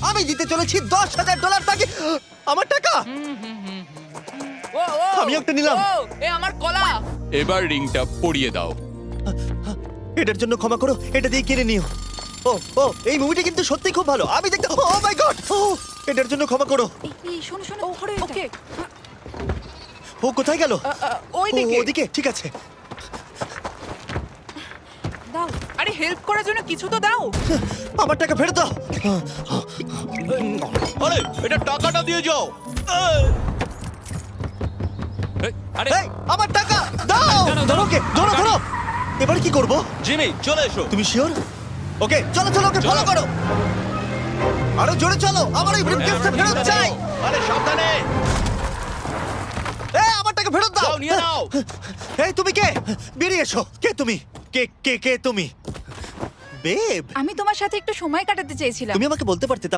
আমি দিতে চলেছি $10,000 তাকে। আমার টাকা ও ও আমি একটা নিলাম। ও, এ আমার কলা। এবার রিংটা পরিয়ে দাও। এটার জন্য ক্ষমা করো, এটা দিয়ে কিনে নিও। ও ও এই মুভিটা কিন্তু সত্যি খুব ভালো, আমি দেখতে। ও মাই গড, এটার জন্য ক্ষমা করো। এই শোনো শোনো ধরো এটা। ওকে ও কোথায় গেল? ওই ও, দিকে। ওদিকে, ঠিক আছে। দাও। আরে হেল্প করার জন্য কিছু তো দাও। আমার টাকা ফেরত দাও। আরে এটা টাকাটা দিয়ে যাও। আরে এই, আমার টাকা দাও। দাঁড়াও, ধরো ওকে, ধরো আমার ধরো। এবার কি করব? জিমি চলে এসো। তুমি শিওর? ওকে চলো চলো, ওকে ফলো করো। আরো জোরে চলো, আমার এই ব্রিফকেসটা ফেরত চাই। আরে সাবধানে। এই আমার টাকা ফেরত দাও। যাও নিয়ে নাও। এই তুমি কে? বেরিয়ে এসো। কে তুমি? কে কে কে তুমি? বেব, আমি তোমার সাথে একটু সময় কাটাতে চেয়েছিলাম। তুমি আমাকে বলতে পারতে